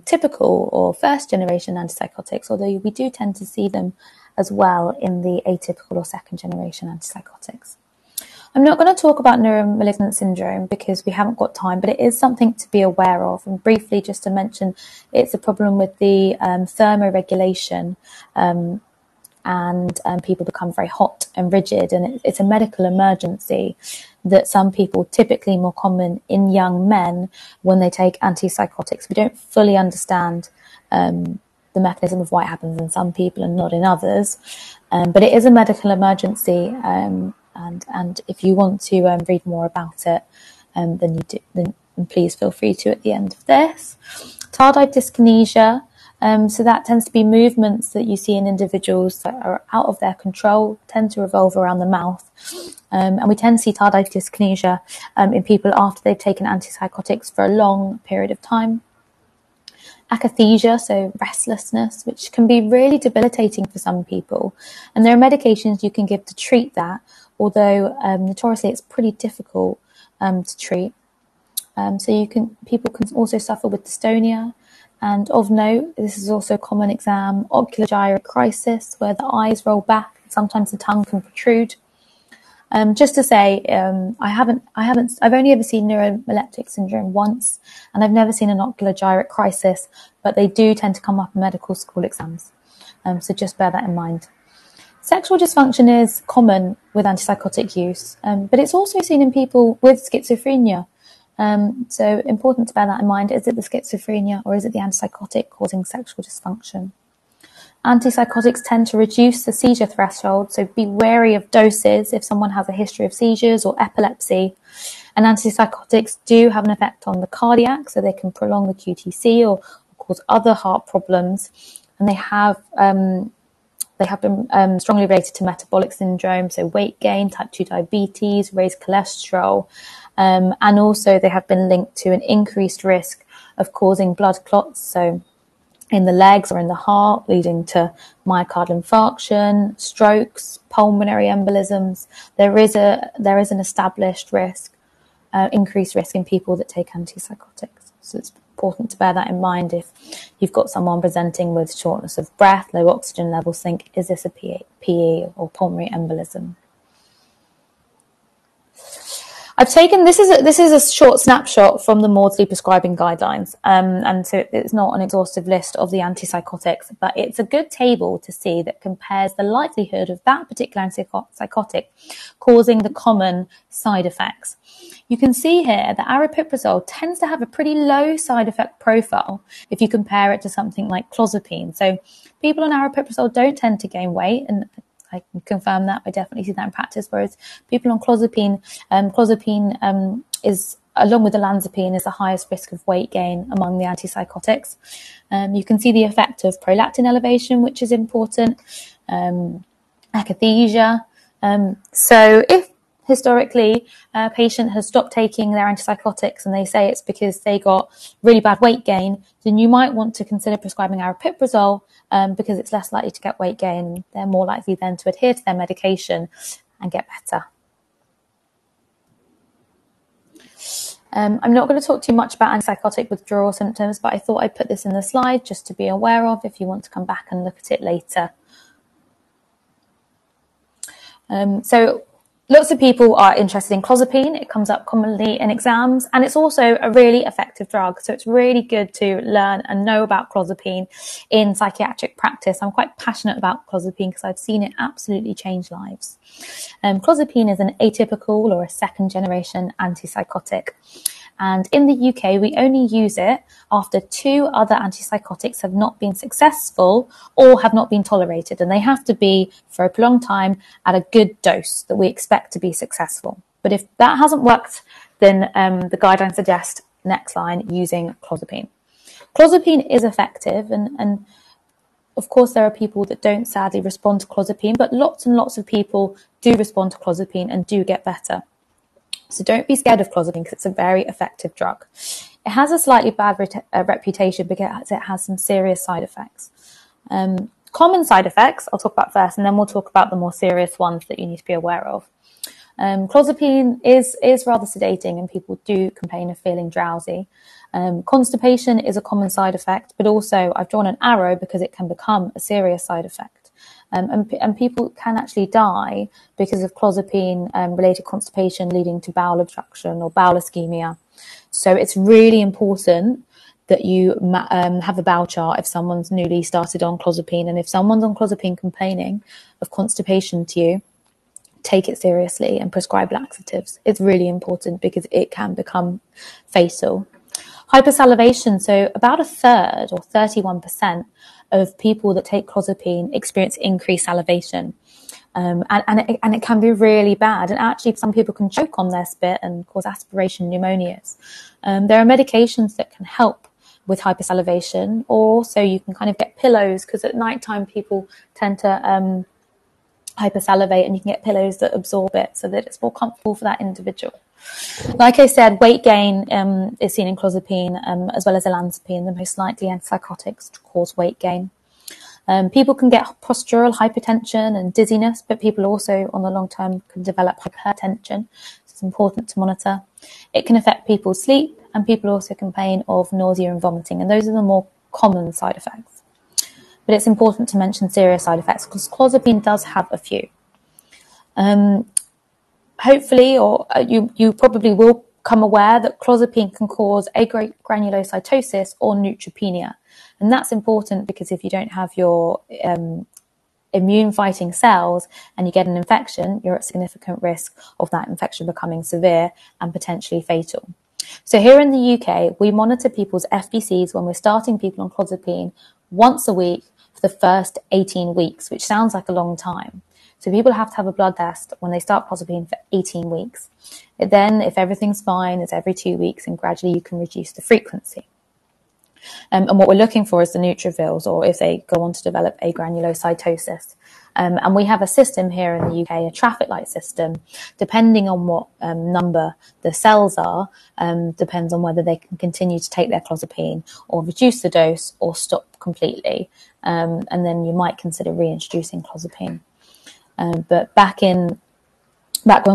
typical or first generation antipsychotics, although we do tend to see them as well in the atypical or second generation antipsychotics. I'm not going to talk about neuromalignant syndrome because we haven't got time, but it is something to be aware of. And briefly, just to mention, it's a problem with the thermoregulation, and people become very hot and rigid, and it's a medical emergency that some people, typically more common in young men, when they take antipsychotics. We don't fully understand the mechanism of why it happens in some people and not in others, but it is a medical emergency, and if you want to read more about it, then please feel free to at the end of this. Tardive dyskinesia. So that tends to be movements that you see in individuals that are out of their control, tend to revolve around the mouth. And we tend to see tardive dyskinesia in people after they've taken antipsychotics for a long period of time. Akathisia, so restlessness, which can be really debilitating for some people. And there are medications you can give to treat that, although notoriously it's pretty difficult to treat. So people can also suffer with dystonia. And of note, this is also a common exam, ocular gyrate crisis, where the eyes roll back, sometimes the tongue can protrude. Just to say, I've only ever seen neuroleptic syndrome once, and I've never seen an ocular gyrate crisis, but they do tend to come up in medical school exams. So just bear that in mind. Sexual dysfunction is common with antipsychotic use, but it's also seen in people with schizophrenia. So important to bear that in mind. Is it the schizophrenia or is it the antipsychotic causing sexual dysfunction? Antipsychotics tend to reduce the seizure threshold, so be wary of doses if someone has a history of seizures or epilepsy. And antipsychotics do have an effect on the cardiac, so they can prolong the QTC or cause other heart problems. And they have been strongly related to metabolic syndrome, so weight gain, type 2 diabetes, raised cholesterol, and also they have been linked to an increased risk of causing blood clots, so in the legs or in the heart, leading to myocardial infarction, strokes, pulmonary embolisms. There is an established risk, increased risk in people that take antipsychotics. So it's important to bear that in mind if you've got someone presenting with shortness of breath, low oxygen levels. Think, is this a PE or pulmonary embolism? I've taken, this is a short snapshot from the Maudsley prescribing guidelines, and so it's not an exhaustive list of the antipsychotics, but it's a good table to see that compares the likelihood of that particular antipsychotic causing the common side effects. You can see here that aripiprazole tends to have a pretty low side effect profile if you compare it to something like clozapine. So people on aripiprazole don't tend to gain weight, and I can confirm that. I definitely see that in practice. Whereas people on clozapine, is, along with olanzapine, is the highest risk of weight gain among the antipsychotics. You can see the effect of prolactin elevation, which is important, akathisia. So if historically a patient has stopped taking their antipsychotics and they say it's because they got really bad weight gain, then you might want to consider prescribing aripiprazole, because it's less likely to get weight gain. They're more likely then to adhere to their medication and get better. I'm not going to talk too much about antipsychotic withdrawal symptoms, but I thought I'd put this in the slide just to be aware of if you want to come back and look at it later. So lots of people are interested in clozapine. It comes up commonly in exams, and it's also a really effective drug. So it's really good to learn and know about clozapine in psychiatric practice. I'm quite passionate about clozapine because I've seen it absolutely change lives. Clozapine is an atypical or a second generation antipsychotic. And in the UK, we only use it after 2 other antipsychotics have not been successful or have not been tolerated. And they have to be, for a prolonged time, at a good dose that we expect to be successful. But if that hasn't worked, then the guidelines suggest, next line, using clozapine. Clozapine is effective, and of course there are people that don't sadly respond to clozapine, but lots and lots of people do respond to clozapine and do get better. So don't be scared of clozapine because it's a very effective drug. It has a slightly bad reputation because it has some serious side effects. Common side effects I'll talk about first, and then we'll talk about the more serious ones that you need to be aware of. Clozapine is rather sedating, and people do complain of feeling drowsy. Constipation is a common side effect, but also I've drawn an arrow because it can become a serious side effect. And people can actually die because of clozapine-related constipation leading to bowel obstruction or bowel ischemia. So it's really important that you have a bowel chart if someone's newly started on clozapine. And if someone's on clozapine complaining of constipation to you, take it seriously and prescribe laxatives. It's really important because it can become fatal. Hypersalivation, so about a third or 31% of people that take clozapine experience increased salivation. And it can be really bad. And actually, some people can choke on their spit and cause aspiration pneumonias. There are medications that can help with hypersalivation, or also you can kind of get pillows, because at nighttime people tend to hypersalivate, and you can get pillows that absorb it so that it's more comfortable for that individual. Like I said, weight gain is seen in clozapine, as well as olanzapine, the most likely antipsychotics to cause weight gain. People can get postural hypertension and dizziness, but people also on the long term can develop hypertension. So it's important to monitor. It can affect people's sleep, and people also complain of nausea and vomiting, and those are the more common side effects. But it's important to mention serious side effects because clozapine does have a few. Hopefully, or you probably will become aware that clozapine can cause agranulocytosis or neutropenia. And that's important because if you don't have your immune fighting cells and you get an infection, you're at significant risk of that infection becoming severe and potentially fatal. So here in the UK, we monitor people's FBCs when we're starting people on clozapine once a week for the first 18 weeks, which sounds like a long time. So people have to have a blood test when they start clozapine for 18 weeks. Then, if everything's fine, it's every 2 weeks, and gradually you can reduce the frequency. And what we're looking for is the neutrophils, or if they go on to develop agranulocytosis. And we have a system here in the UK, a traffic light system. Depending on what number the cells are, depends on whether they can continue to take their clozapine or reduce the dose or stop completely. And then you might consider reintroducing clozapine. But back when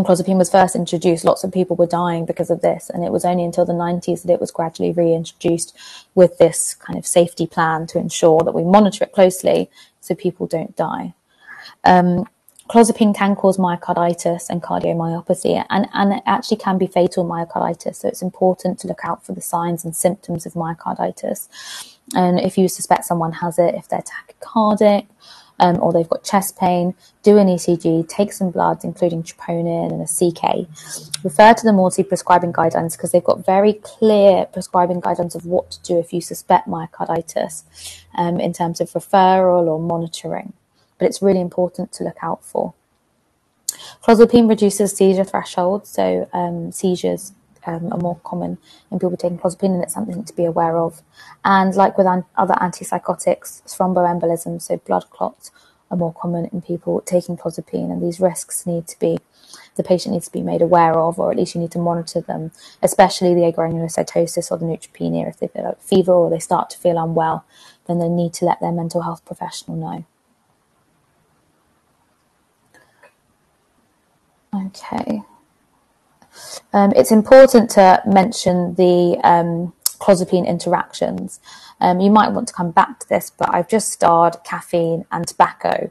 clozapine was first introduced, lots of people were dying because of this, and it was only until the 90s that it was gradually reintroduced with this kind of safety plan to ensure that we monitor it closely so people don't die. Clozapine can cause myocarditis and cardiomyopathy, and it actually can be fatal myocarditis, so it's important to look out for the signs and symptoms of myocarditis. And if you suspect someone has it, if they're tachycardic, or they've got chest pain, do an ECG, take some blood, including troponin and a CK. Refer to the multi-prescribing guidelines, because they've got very clear prescribing guidelines of what to do if you suspect myocarditis, in terms of referral or monitoring. But it's really important to look out for. Clozapine reduces seizure thresholds, so seizures are more common in people taking clozapine, and it's something to be aware of. And like with other antipsychotics, thromboembolism, so blood clots, are more common in people taking clozapine, and these risks the patient needs to be made aware of, or at least you need to monitor them, especially the agranulocytosis or the neutropenia. If they feel like fever or they start to feel unwell, then they need to let their mental health professional know. Okay. It's important to mention the clozapine interactions. You might want to come back to this, but I've just starred caffeine and tobacco,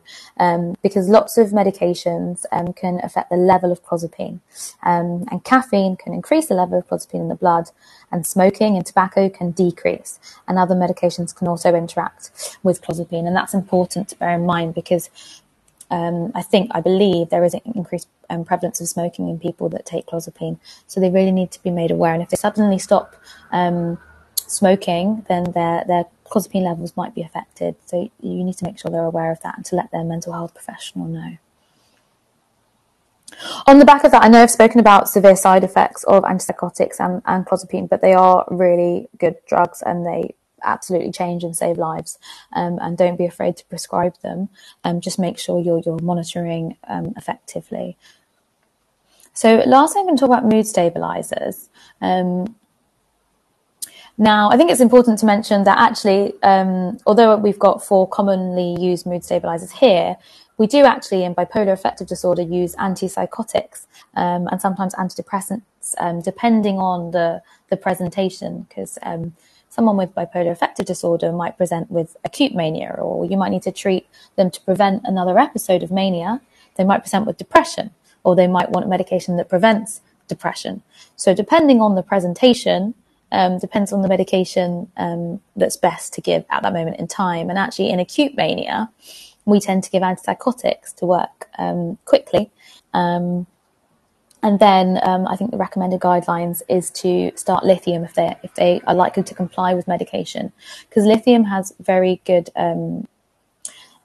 because lots of medications can affect the level of clozapine. And caffeine can increase the level of clozapine in the blood, and smoking and tobacco can decrease. And other medications can also interact with clozapine. And that's important to bear in mind, because I believe there is an increased prevalence of smoking in people that take clozapine. So they really need to be made aware. And if they suddenly stop smoking, then their clozapine levels might be affected. So you need to make sure they're aware of that and to let their mental health professional know. On the back of that, I know I've spoken about severe side effects of antipsychotics and clozapine, but they are really good drugs, and they absolutely change and save lives, and don't be afraid to prescribe them. Just make sure you're monitoring effectively. So lastly, I'm going to talk about mood stabilizers. Now, I think it's important to mention that actually, although we've got 4 commonly used mood stabilizers here, we do actually in bipolar affective disorder use antipsychotics and sometimes antidepressants, depending on the presentation, because someone with bipolar affective disorder might present with acute mania, or you might need to treat them to prevent another episode of mania. They might present with depression, or they might want a medication that prevents depression. So depending on the presentation, depends on the medication that's best to give at that moment in time. And actually in acute mania, we tend to give antipsychotics to work quickly. And then I think the recommended guidelines is to start lithium if they are likely to comply with medication, because lithium has very good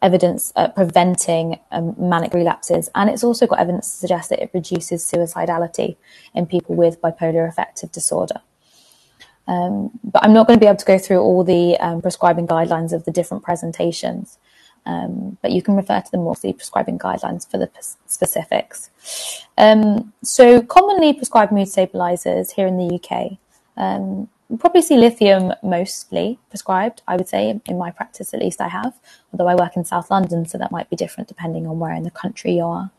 evidence at preventing manic relapses, and it's also got evidence to suggest that it reduces suicidality in people with bipolar affective disorder. But I'm not going to be able to go through all the prescribing guidelines of the different presentations. But you can refer to the monthly prescribing guidelines for the specifics. So commonly prescribed mood stabilizers here in the UK, you probably see lithium mostly prescribed, I would say, in my practice at least I have, although I work in South London, so that might be different depending on where in the country you are.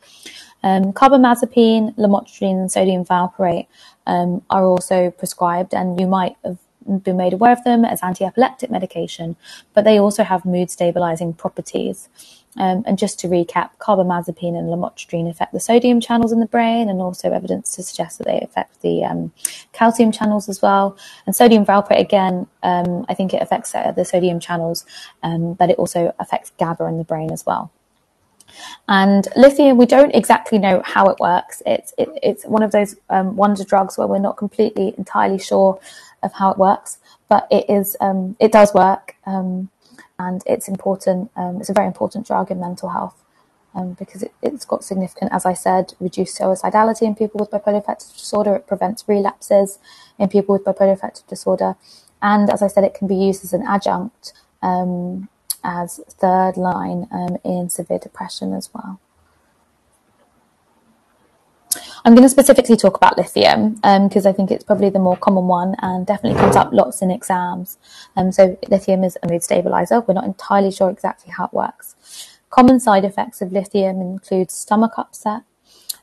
Carbamazepine, lamotrigine and sodium valproate are also prescribed, and you might have been made aware of them as anti-epileptic medication, but they also have mood stabilizing properties. And just to recap, carbamazepine and lamotrigine affect the sodium channels in the brain, and also evidence to suggest that they affect the calcium channels as well. And sodium valproate, again, I think it affects the sodium channels, but it also affects GABA in the brain as well. And lithium, we don't exactly know how it works. It's one of those wonder drugs where we're not completely entirely sure of how it works, but it does work. And and it's important. It's a very important drug in mental health. Because it's got significant, as I said, reduced suicidality in people with bipolar affective disorder. It prevents relapses in people with bipolar affective disorder. And as I said, it can be used as an adjunct, as third line in severe depression as well. I'm going to specifically talk about lithium because I think it's probably the more common one and definitely comes up lots in exams. So lithium is a mood stabilizer. We're not entirely sure exactly how it works. Common side effects of lithium include stomach upset.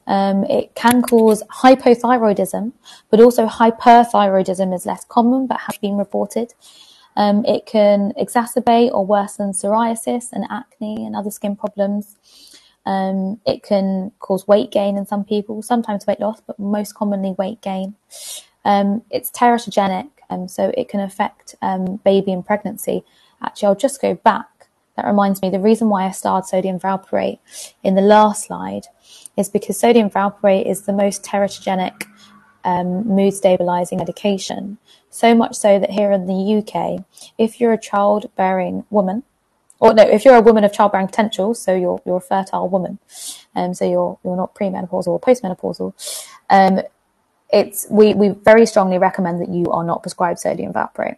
It can cause hypothyroidism, but also hyperthyroidism is less common but has been reported. It can exacerbate or worsen psoriasis and acne and other skin problems. It can cause weight gain in some people, sometimes weight loss, but most commonly weight gain. It's teratogenic, so it can affect baby and pregnancy. Actually, I'll just go back. That reminds me, the reason why I starred sodium valproate in the last slide is because sodium valproate is the most teratogenic mood stabilizing medication. So much so that here in the UK, if you're a childbearing woman, or no, if you're a woman of childbearing potential, so you're a fertile woman, so you're not premenopausal or postmenopausal, we very strongly recommend that you are not prescribed sodium valproate.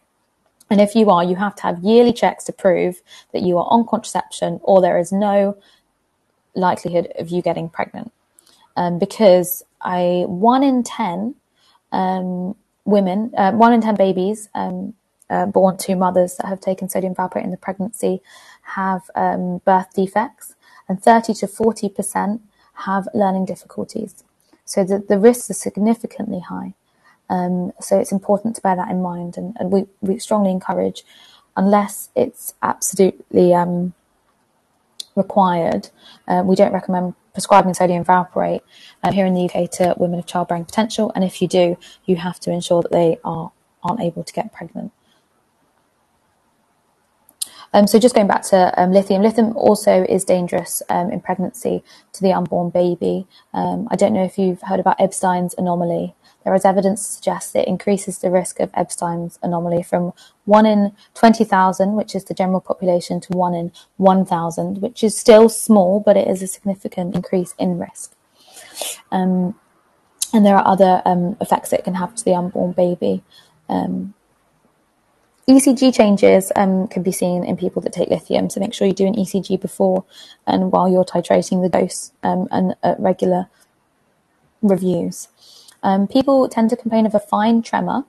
And if you are, you have to have yearly checks to prove that you are on contraception or there is no likelihood of you getting pregnant. Because 1 in 10 women, 1 in 10 babies born to mothers that have taken sodium valproate in the pregnancy have birth defects, and 30 to 40% have learning difficulties. So the risks are significantly high. So it's important to bear that in mind, and we strongly encourage, unless it's absolutely required, we don't recommend prescribing sodium valproate here in the UK to women of childbearing potential, and if you do, you have to ensure that they aren't able to get pregnant. So just going back to lithium also is dangerous in pregnancy to the unborn baby. I don't know if you've heard about Ebstein's anomaly. There is evidence to suggest it increases the risk of Ebstein's anomaly from 1 in 20,000, which is the general population, to 1 in 1,000, which is still small, but it is a significant increase in risk. And there are other effects it can have to the unborn baby. ECG changes can be seen in people that take lithium, so make sure you do an ECG before and while you're titrating the dose and at regular reviews. People tend to complain of a fine tremor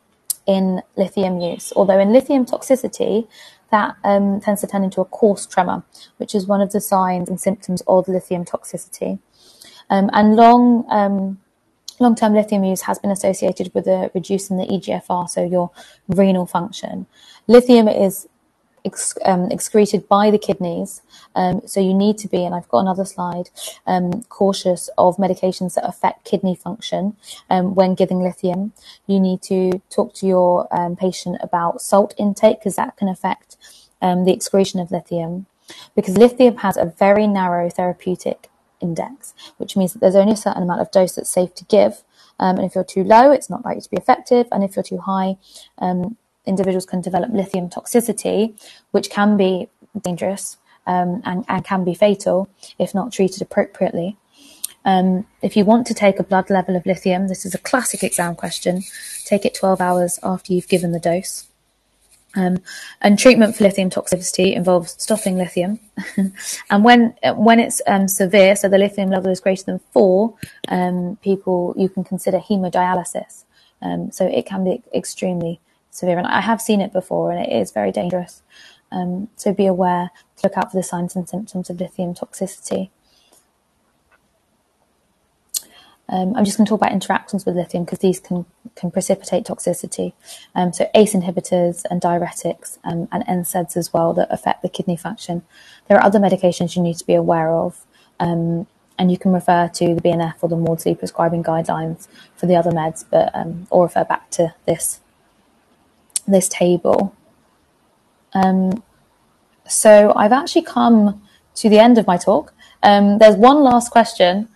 in lithium use, although in lithium toxicity, that tends to turn into a coarse tremor, which is one of the signs and symptoms of lithium toxicity. And long-term lithium use has been associated with a reducing the EGFR, so your renal function. Lithium is excreted by the kidneys, so you need to be, and I've got another slide, cautious of medications that affect kidney function when giving lithium. You need to talk to your patient about salt intake, because that can affect the excretion of lithium, because lithium has a very narrow therapeutic index, which means that there's only a certain amount of dose that's safe to give, and if you're too low, it's not likely to be effective, and if you're too high, individuals can develop lithium toxicity, which can be dangerous and can be fatal if not treated appropriately. If you want to take a blood level of lithium, this is a classic exam question, take it 12 hours after you've given the dose. And treatment for lithium toxicity involves stopping lithium. And when it's severe, so the lithium level is greater than 4, you can consider hemodialysis. So it can be extremely severe, and I have seen it before, and it is very dangerous. So be aware to look out for the signs and symptoms of lithium toxicity. I'm just going to talk about interactions with lithium because these can precipitate toxicity. So ACE inhibitors and diuretics and NSAIDs as well that affect the kidney function. There are other medications you need to be aware of, and you can refer to the BNF or the Maudsley prescribing guidelines for the other meds, but or refer back to this table. So I've actually come to the end of my talk. There's one last question.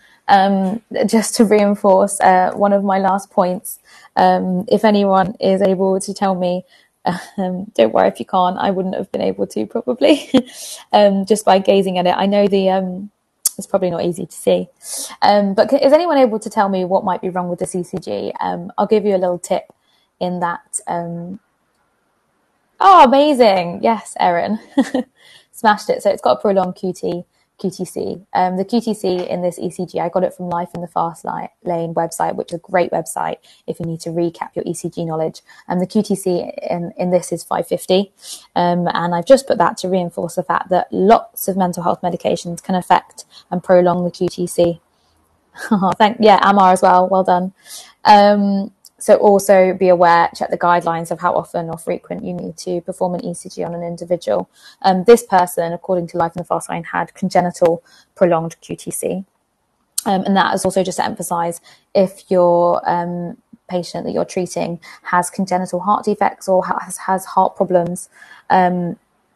Just to reinforce one of my last points, if anyone is able to tell me Don't worry if you can't. I wouldn't have been able to probably just by gazing at it. I know it's probably not easy to see. But is anyone able to tell me what might be wrong with this ECG? I'll give you a little tip in that. Oh, amazing. Yes, Erin. Smashed it. So it's got a prolonged QTC. The QTC in this ECG, I got it from Life in the Fast Lane website, which is a great website if you need to recap your ECG knowledge. And the QTC in this is 550. And I've just put that to reinforce the fact that lots of mental health medications can affect and prolong the QTC. Amar as well. Well done. So also be aware, check the guidelines of how often or frequent you need to perform an ECG on an individual. This person, according to Life in the Fast Lane, had congenital prolonged QTC. And that is also just to emphasize, if your patient that you're treating has congenital heart defects or has heart problems,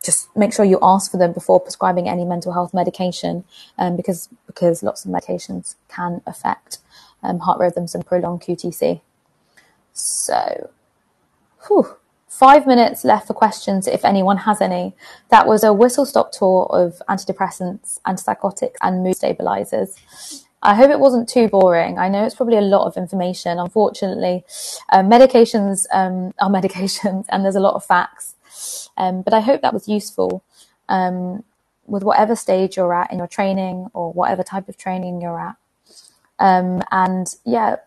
just make sure you ask for them before prescribing any mental health medication, because lots of medications can affect heart rhythms and prolong QTC. So, 5 minutes left for questions if anyone has any. That was a whistle-stop tour of antidepressants, antipsychotics and mood stabilizers. I hope it wasn't too boring. I know it's probably a lot of information. Unfortunately, medications are medications and there's a lot of facts. But I hope that was useful with whatever stage you're at in your training or whatever type of training you're at.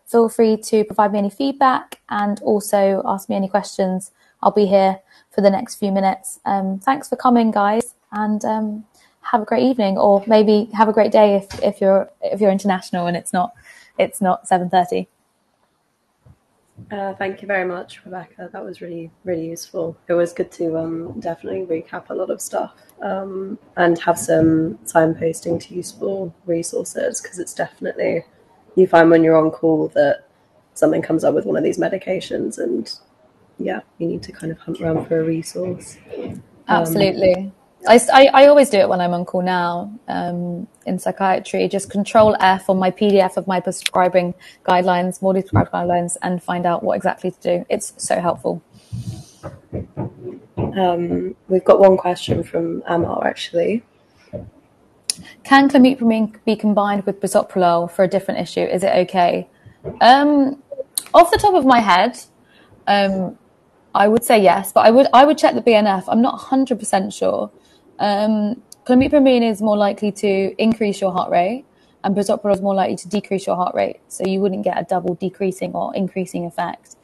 Feel free to provide me any feedback and also ask me any questions. I'll be here for the next few minutes. Thanks for coming, guys, and have a great evening, or maybe have a great day if you're international and it's not 7:30. Thank you very much, Rebecca. That was really, really useful. It was good to definitely recap a lot of stuff and have some signposting to useful resources, because it's definitely, you find when you're on call that something comes up with one of these medications and you need to kind of hunt around for a resource. Absolutely. I always do it when I'm on call now in psychiatry, just Control F on my PDF of my prescribing guidelines, more prescribed guidelines, and find out what exactly to do. It's so helpful. We've got one question from Amar, actually. Can clomipramine be combined with bisoprolol for a different issue? Is it okay? Off the top of my head, I would say yes, but I would check the BNF. I'm not 100% sure. Clomipramine is more likely to increase your heart rate, and bisoprolol is more likely to decrease your heart rate. So you wouldn't get a double decreasing or increasing effect.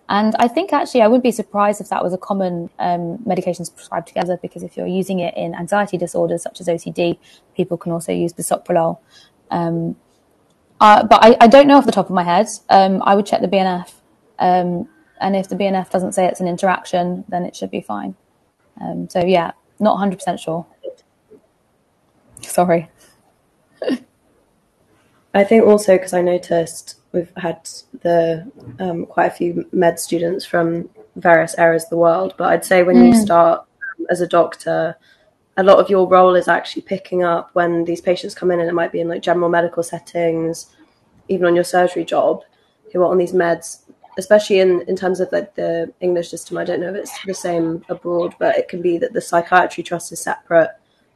And I think actually I wouldn't be surprised if that was a common medications prescribed together, because if you're using it in anxiety disorders such as OCD, people can also use bisoprolol. But I don't know off the top of my head. I would check the BNF. And if the BNF doesn't say it's an interaction, then it should be fine. Not 100% sure. Sorry. I think also, because I noticed we've had quite a few med students from various areas of the world, but I'd say when you start as a doctor, a lot of your role is actually picking up when these patients come in, and it might be in like general medical settings, even on your surgery job, who are on these meds, especially in terms of like the English system. I don't know if it's the same abroad, but it can be that the psychiatry trust is separate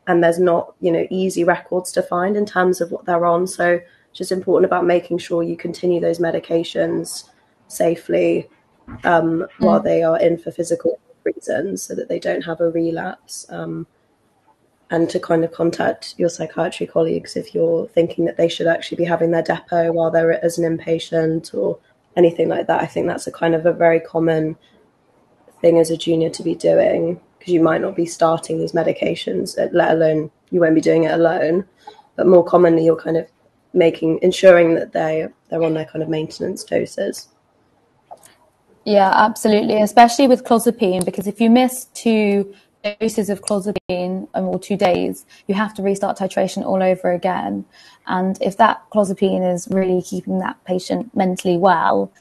and there's not, easy records to find in terms of what they're on. So it's just important about making sure you continue those medications safely while they are in for physical reasons, so that they don't have a relapse. And to kind of contact your psychiatry colleagues if you're thinking that they should actually be having their depot while they're as an inpatient or anything like that. I think that's a very common thing as a junior to be doing, because you might not be starting these medications, let alone you won't be doing it alone. But more commonly, you're kind of ensuring that they're on their kind of maintenance doses. Yeah, absolutely. Especially with clozapine, because if you miss 2 doses of clozapine or 2 days, you have to restart titration all over again. And if that clozapine is really keeping that patient mentally well,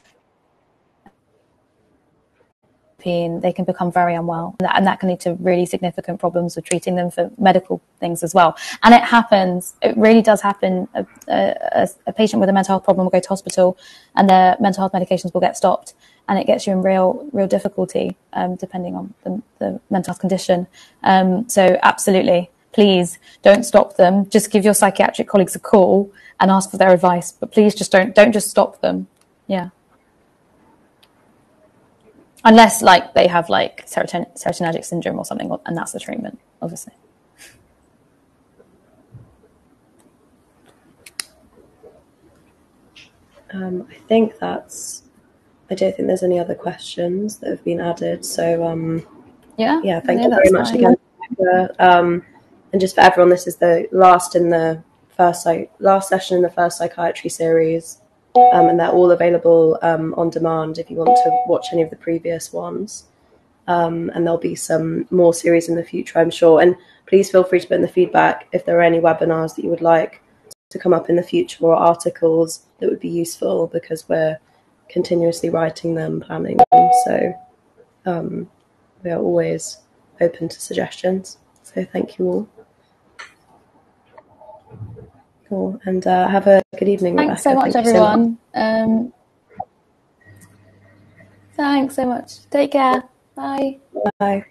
they can become very unwell, and that can lead to really significant problems with treating them for medical things as well. And it really does happen. A patient with a mental health problem will go to hospital and their mental health medications will get stopped, and it gets you in real difficulty, depending on the mental health condition. So absolutely, please don't stop them. Just give your psychiatric colleagues a call and ask for their advice, but please just don't just stop them. Yeah. Unless like they have like serotonergic syndrome or something, and that's the treatment, obviously. I think I don't think there's any other questions that have been added. So yeah, thank you very much again. And just for everyone, this is the last session in the first psychiatry series, and they're all available on demand if you want to watch any of the previous ones. And there'll be some more series in the future, I'm sure. And please feel free to put in the feedback if there are any webinars that you would like to come up in the future, or articles that would be useful, because we're continuously writing them, planning them. So we are always open to suggestions. So thank you all. Cool. And have a good evening, Thanks Rebecca. so much, everyone. Thanks so much. Take care. Bye. Bye.